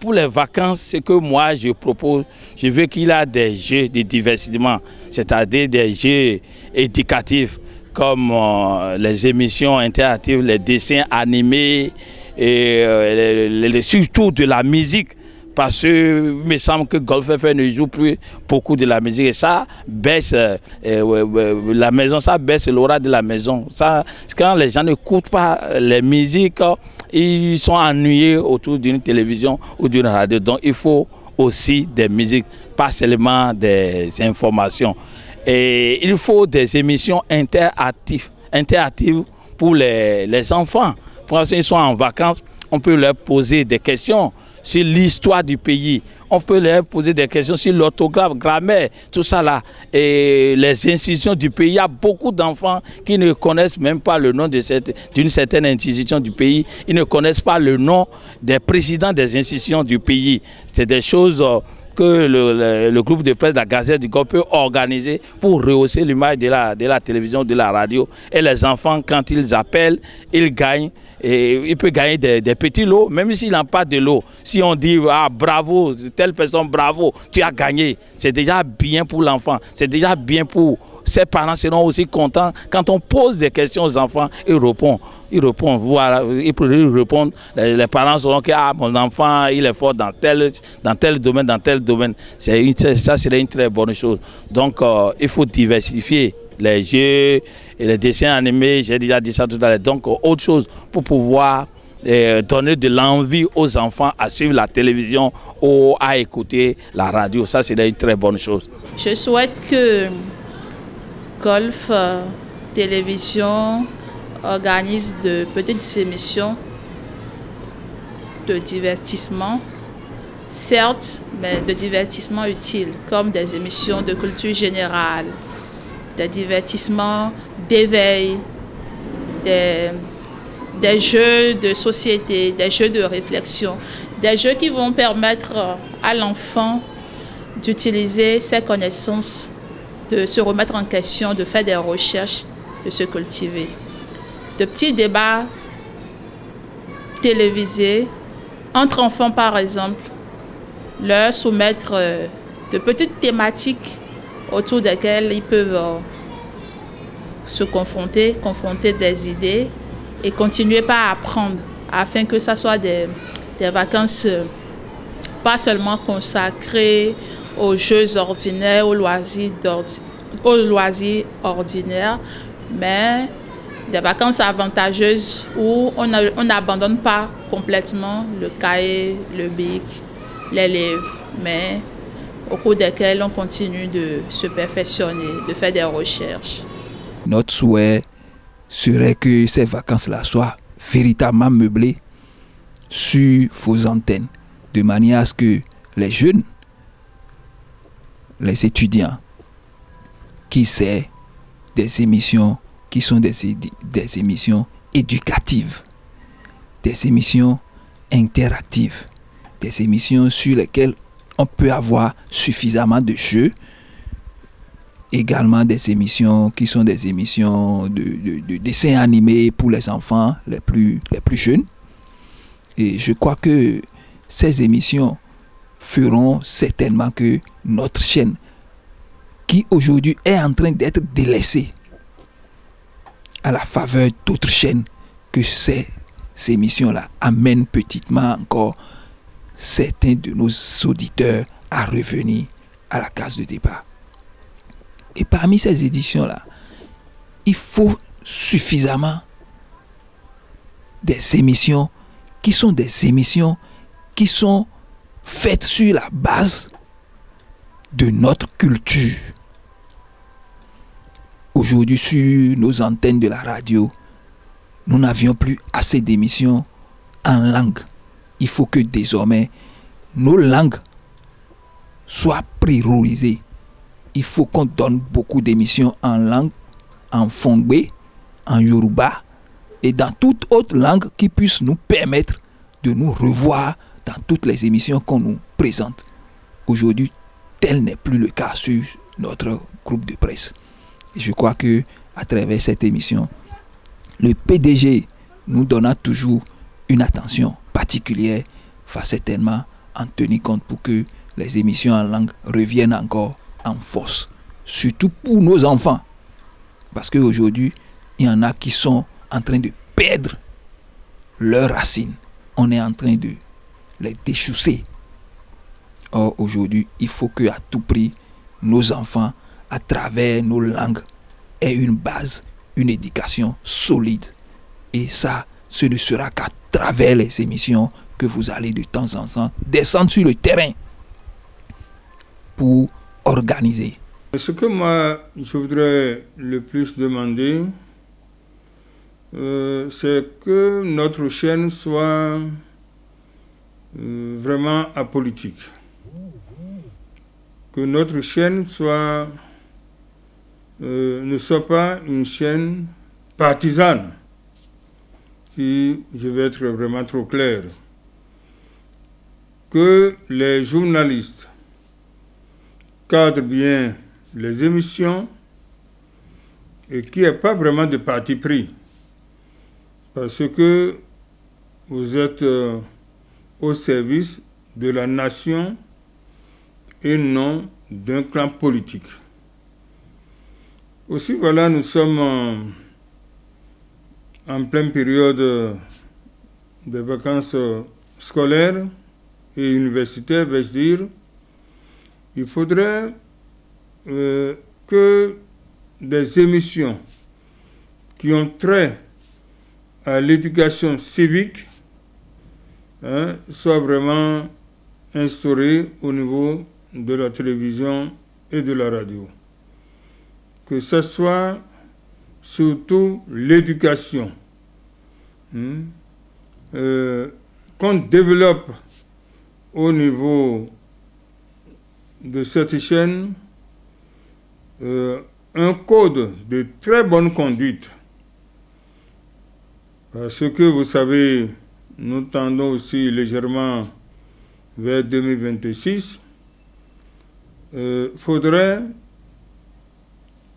pour les vacances, ce que moi je propose, je veux qu'il y ait des jeux de divertissement, c'est-à-dire des jeux éducatifs comme les émissions interactives, les dessins animés et surtout de la musique. Parce que il me semble que Golf FM ne joue plus beaucoup de la musique et ça baisse la maison, ça baisse l'aura de la maison. Ça, quand les gens n'écoutent pas les musiques, ils sont ennuyés autour d'une télévision ou d'une radio. Donc il faut aussi des musiques, pas seulement des informations. Et il faut des émissions interactives pour les enfants. Quand ils sont en vacances, on peut leur poser des questions sur l'histoire du pays. On peut leur poser des questions sur l'orthographe, grammaire, tout ça là. Et les institutions du pays, il y a beaucoup d'enfants qui ne connaissent même pas le nom d'une certaine institution du pays. Ils ne connaissent pas le nom des présidents des institutions du pays. C'est des choses que le groupe de presse de la Gazette du Golfe peut organiser pour rehausser l'image de la télévision, de la radio. Et les enfants, quand ils appellent, ils gagnent. Et il peut gagner des petits lots, même s'il n'a pas de lot. Si on dit ah, bravo, telle personne, bravo, tu as gagné, c'est déjà bien pour l'enfant, c'est déjà bien pour ses parents seront aussi contents. Quand on pose des questions aux enfants, ils répondent. Voilà, ils répondent. Les parents sauront que ah, mon enfant, il est fort dans tel domaine, dans tel domaine. Ça serait une très bonne chose. Donc, il faut diversifier les jeux et les dessins animés, j'ai déjà dit ça tout à l'heure. Donc, autre chose pour pouvoir donner de l'envie aux enfants à suivre la télévision ou à écouter la radio. Ça, c'est une très bonne chose. Je souhaite que Golf Télévision organise de petites émissions de divertissement, certes, mais de divertissement utile, comme des émissions de culture générale, des divertissements d'éveil, des jeux de société, des jeux de réflexion, des jeux qui vont permettre à l'enfant d'utiliser ses connaissances, de se remettre en question, de faire des recherches, de se cultiver. De petits débats télévisés entre enfants, par exemple, leur soumettre de petites thématiques autour desquelles ils peuvent se confronter des idées et continuer par apprendre afin que ça soit des vacances pas seulement consacrées aux jeux ordinaires, aux loisirs ordinaires, mais des vacances avantageuses où on n'abandonne pas complètement le cahier, le bic, les livres, mais au cours desquels on continue de se perfectionner, de faire des recherches. Notre souhait serait que ces vacances-là soient véritablement meublées sur vos antennes, de manière à ce que les jeunes, les étudiants, qui savent des émissions qui sont des émissions éducatives, des émissions interactives, des émissions sur lesquelles on peut avoir suffisamment de jeux, également des émissions qui sont des émissions de dessins animés pour les enfants les plus jeunes. Et je crois que ces émissions feront certainement que notre chaîne, qui aujourd'hui est en train d'être délaissée à la faveur d'autres chaînes, que ces émissions-là amènent petitement encore certains de nos auditeurs à revenir à la case de départ. Et parmi ces éditions-là, il faut suffisamment des émissions qui sont faites sur la base de notre culture. Aujourd'hui, sur nos antennes de la radio, nous n'avions plus assez d'émissions en langue. Il faut que désormais, nos langues soient priorisées. Il faut qu'on donne beaucoup d'émissions en langue, en Fongbe, en Yoruba et dans toute autre langue qui puisse nous permettre de nous revoir dans toutes les émissions qu'on nous présente. Aujourd'hui, tel n'est plus le cas sur notre groupe de presse. Et je crois que à travers cette émission, le PDG nous donnera toujours une attention particulière, va certainement en tenir compte pour que les émissions en langue reviennent encore en force. Surtout pour nos enfants. Parce qu'aujourd'hui, il y en a qui sont en train de perdre leurs racines. On est en train de les déchousser. Or, aujourd'hui, il faut qu'à tout prix, nos enfants, à travers nos langues, aient une base, une éducation solide. Et ça, ce ne sera qu'à travers les émissions que vous allez de temps en temps descendre sur le terrain pour organiser. Ce que moi, je voudrais le plus demander, c'est que notre chaîne soit vraiment apolitique. Que notre chaîne soit, ne soit pas une chaîne partisane, si je vais être vraiment trop clair. Que les journalistes cadrent bien les émissions et qu'il n'y ait pas vraiment de parti pris. Parce que vous êtes au service de la nation et non d'un clan politique. Aussi, voilà, nous sommes en pleine période de vacances scolaires et universitaires, vais-je dire. Il faudrait que des émissions qui ont trait à l'éducation civique soient vraiment instaurées au niveau de la télévision et de la radio. Que ce soit surtout l'éducation, qu'on développe au niveau de cette chaîne un code de très bonne conduite. Parce que vous savez, nous tendons aussi légèrement vers 2026. Faudrait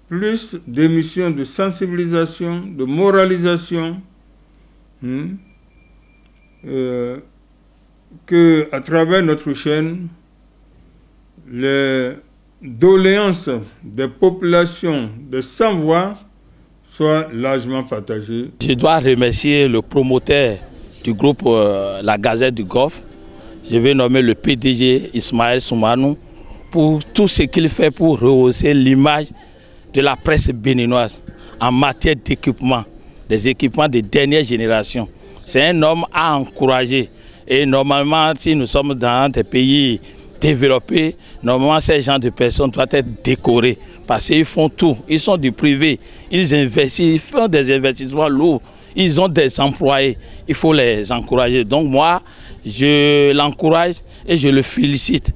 plus d'émissions de sensibilisation, de moralisation, que à travers notre chaîne, les doléances des populations de sans-voix soient largement partagées. Je dois remercier le promoteur du groupe La Gazette du Golfe. Je vais nommer le PDG Ismaël Soumanou pour tout ce qu'il fait pour rehausser l'image de la presse béninoise en matière d'équipement, des équipements de dernière génération. C'est un homme à encourager. Et normalement, si nous sommes dans des pays développés, normalement ces gens de personnes doivent être décorés parce qu'ils font tout. Ils sont du privé, ils investissent, ils font des investissements lourds, ils ont des employés, il faut les encourager. Donc moi, je l'encourage et je le félicite